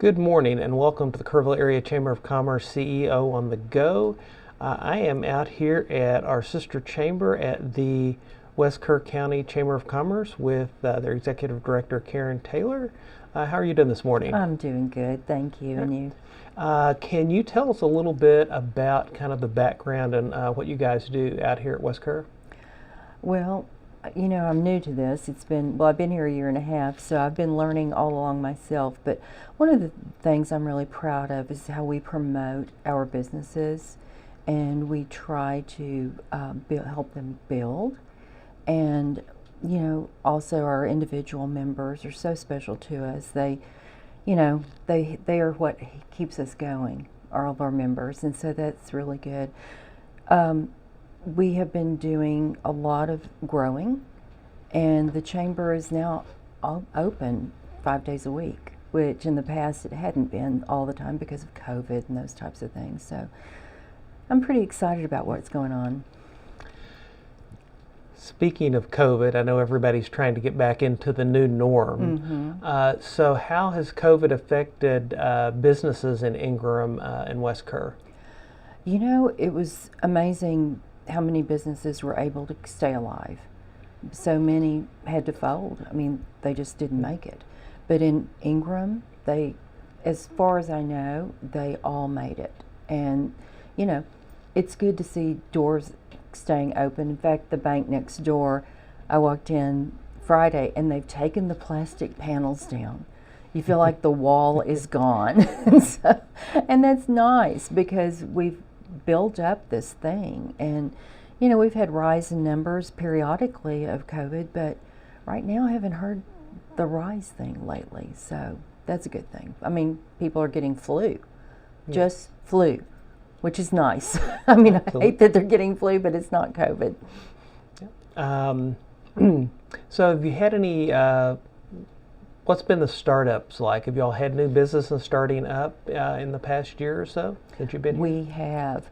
Good morning and welcome to the Kerrville Area Chamber of Commerce CEO on the Go. I am out here at our sister chamber at the West Kerr County Chamber of Commerce with their Executive Director, Karen Taylor. How are you doing this morning? I'm doing good, thank you. And you? Can you tell us a little bit about kind of the background and what you guys do out here at West Kerr? Well, I'm new to this. I've been here a year and a half, so I've been learning all along myself. But one of the things I'm really proud of is how we promote our businesses, and we try to help them build. And also our individual members are so special to us. They are what keeps us going, all of our members, and so that's really good. We have been doing a lot of growing, and the chamber is now open 5 days a week, which in the past it hadn't been all the time because of COVID and those types of things. So I'm pretty excited about what's going on. Speaking of COVID, I know everybody's trying to get back into the new norm. So how has COVID affected businesses in Ingram and West Kerr? It was amazing how many businesses were able to stay alive. So many had to fold. I mean, they just didn't make it. But in Ingram, as far as I know, they all made it. And, it's good to see doors staying open. In fact, the bank next door, I walked in Friday and they've taken the plastic panels down. You feel like the wall is gone. And that's nice because we've built up this thing, and we've had rise in numbers periodically of COVID, but right now I haven't heard the rise thing lately, so that's a good thing. I mean, people are getting flu, just flu, which is nice. I mean, I hate that they're getting flu, but it's not COVID. So have you had any what's been the startups like? Have y'all had new businesses starting up in the past year or so since you've been here? We have.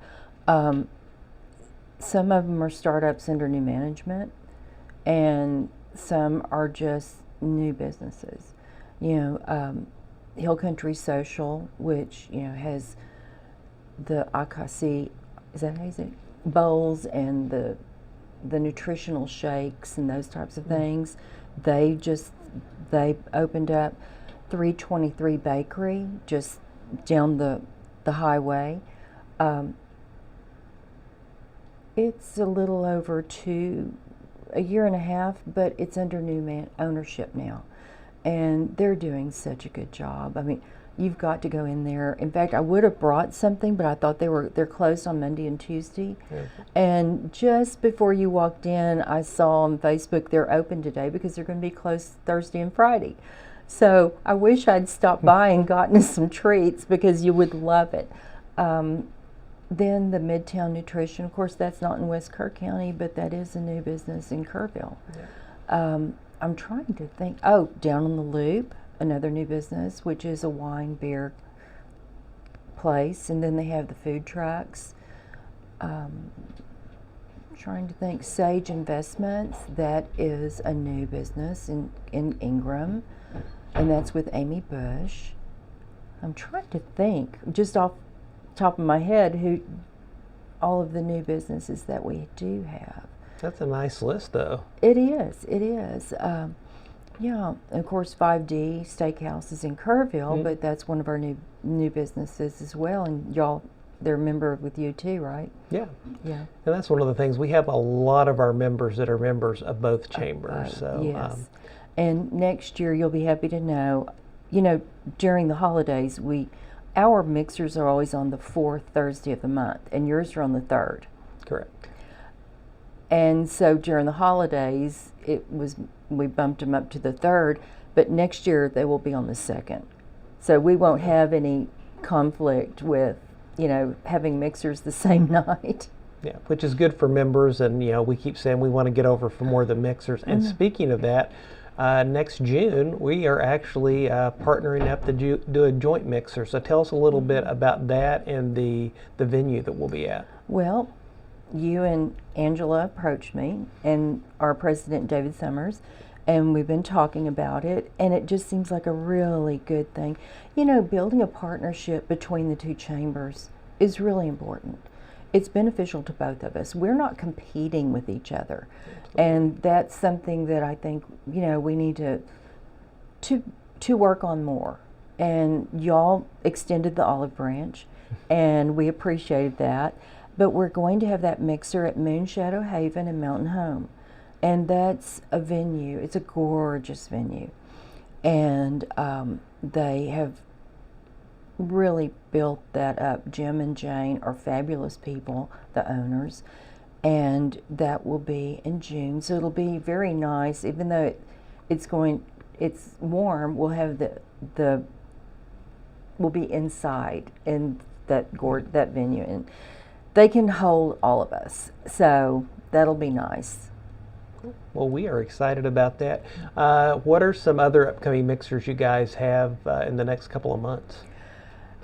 Some of them are startups under new management, and some are just new businesses. Hill Country Social, which has the Akasi, is that how you say it? Bowls and the nutritional shakes and those types of things. They opened up 323 Bakery just down the highway. It's a little over a year and a half, but it's under new ownership now, and they're doing such a good job. I mean, you've got to go in there. In fact, I would have brought something, but I thought they're closed on Monday and Tuesday. And just before you walked in, I saw on Facebook they're open today because they're going to be closed Thursday and Friday. So I wish I'd stopped by and gotten us some treats because you would love it. Then the Midtown Nutrition, of course, that's not in West Kerr County, but that is a new business in Kerrville. I'm trying to think. Oh, Down on the Loop, another new business, which is a wine beer place, and then they have the food trucks. Trying to think. Sage Investments, that is a new business in Ingram, and that's with Amy Bush. I'm trying to think, just off top of my head, all of the new businesses that we do have. That's a nice list, though. It is. Yeah, and of course 5D Steakhouse is in Kerrville, but that's one of our new businesses as well, and they're a member with you too, right? Yeah. And that's one of the things. We have a lot of our members that are members of both chambers. Yes. And next year, you'll be happy to know, during the holidays, our mixers are always on the 4th Thursday of the month, and yours are on the 3rd. Correct. And so during the holidays, we bumped them up to the 3rd, but next year they will be on the 2nd. So we won't have any conflict with, having mixers the same night. Yeah, which is good for members, and we keep saying we want to get over for more of the mixers. And speaking of that, next June we are actually partnering up to do a joint mixer. So tell us a little bit about that and the venue that we'll be at. Well, you and Angela approached me, and our president, David Summers, and we've been talking about it, and it just seems like a really good thing. You know, building a partnership between the two chambers is really important. It's beneficial to both of us. We're not competing with each other. Absolutely. And that's something that I think, you know, we need to work on more. And y'all extended the olive branch, and we appreciated that. But we're going to have that mixer at Moonshadow Haven and Mountain Home. And that's a venue. It's a gorgeous venue. And they have really built that up. Jim and Jane are fabulous people, the owners. And that will be in June. So it'll be very nice. Even though it's warm, we'll have we'll be inside in that venue, and they can hold all of us, so that'll be nice. Well, we are excited about that. What are some other upcoming mixers you guys have in the next couple of months?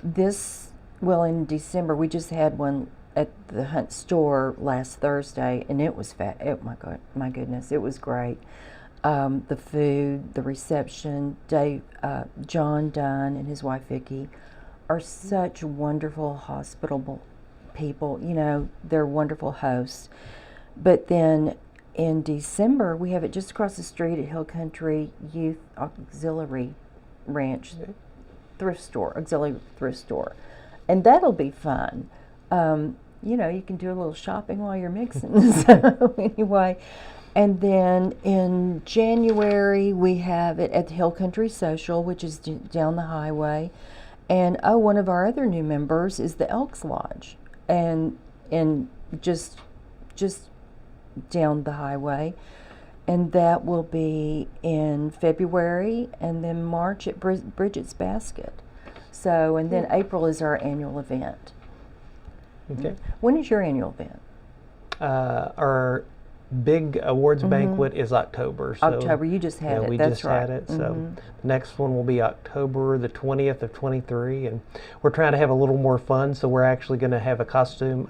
In December, we just had one at the Hunt store last Thursday, and it was my goodness, it was great. The food, the reception, John Dunn and his wife Vicki are such wonderful, hospitable people. You know, they're wonderful hosts. But then in December, we have it just across the street at Hill Country Youth Auxiliary Ranch Auxiliary Thrift Store. And that'll be fun. You know, you can do a little shopping while you're mixing. So anyway. And then in January, we have it at the Hill Country Social, which is down the highway. And one of our other new members is the Elks Lodge, and just down the highway. And that will be in February, and then March at Bridget's Basket. So, and then April is our annual event. Okay. When is your annual event? Our big awards banquet is October. So, October, you just had it. We That's just right. had it. So the next one will be October the 20th of 23, and we're trying to have a little more fun. So we're actually going to have a costume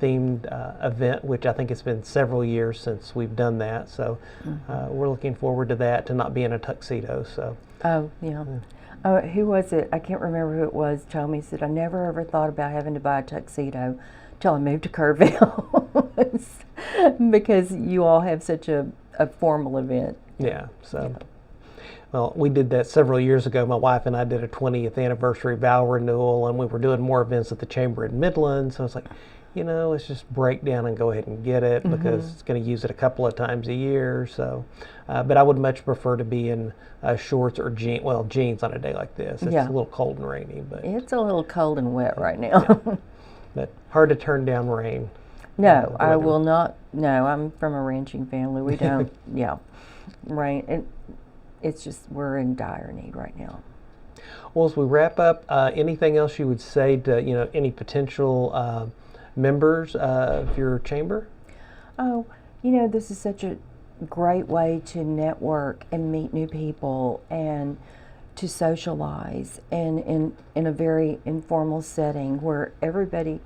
themed event, which I think it's been several years since we've done that. So we're looking forward to that, to not be in a tuxedo. So. Oh yeah. Who was it? I can't remember who it was. Told me, said I never ever thought about having to buy a tuxedo till I moved to Kerrville. Because you all have such a formal event. Yeah, so, well, we did that several years ago. My wife and I did a 20th anniversary vow renewal, and we were doing more events at the Chamber in Midland, so I was like, you know, let's just break down and go ahead and get it, because it's going to use it a couple of times a year, so, but I would much prefer to be in shorts or jeans on a day like this. It's a little cold and rainy. But it's a little cold and wet right now. Yeah. But hard to turn down rain. No, I will not. No, I'm from a ranching family. We don't, rain. And it's just, we're in dire need right now. Well, as we wrap up, anything else you would say to, you know, any potential members of your chamber? Oh, you know, this is such a great way to network and meet new people and to socialize, and in a very informal setting where everybody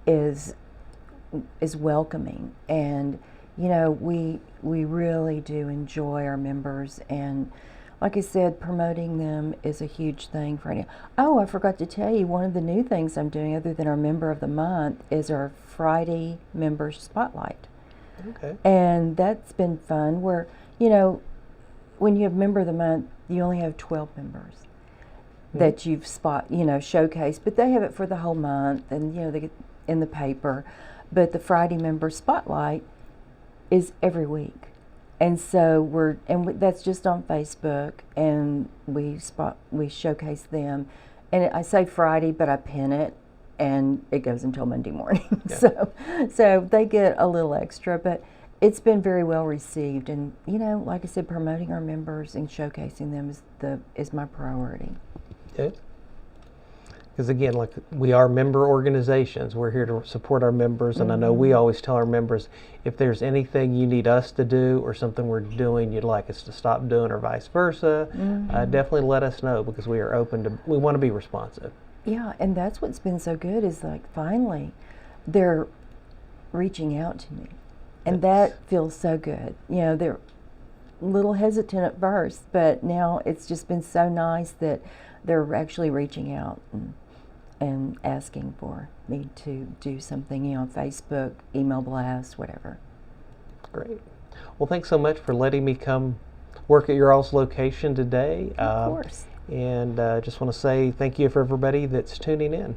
is welcoming. And you know, we really do enjoy our members, and like I said, promoting them is a huge thing for now. Oh, I forgot to tell you, one of the new things I'm doing other than our Member of the Month is our Friday Member Spotlight. Okay. And that's been fun, where, you know, when you have Member of the Month, you only have 12 members that you've showcased, but they have it for the whole month, and you know, they get in the paper. But the Friday Member Spotlight is every week, and so that's just on Facebook, and we showcase them. And I say Friday, but I pin it, and it goes until Monday morning. Yeah. So they get a little extra, but it's been very well received. And you know, like I said, promoting our members and showcasing them is my priority. Okay. Because again, like, we are member organizations. We're here to support our members, and I know we always tell our members, if there's anything you need us to do or something we're doing you'd like us to stop doing, or vice versa, definitely let us know, because we are open we want to be responsive. Yeah, and that's what's been so good, is like finally they're reaching out to me, and that feels so good. You know, a little hesitant at first, but now it's just been so nice that they're actually reaching out and asking for me to do something, you know, on Facebook, email blast, whatever. Great. Well, thanks so much for letting me come work at your all's location today. Of course. And just want to say thank you for everybody that's tuning in.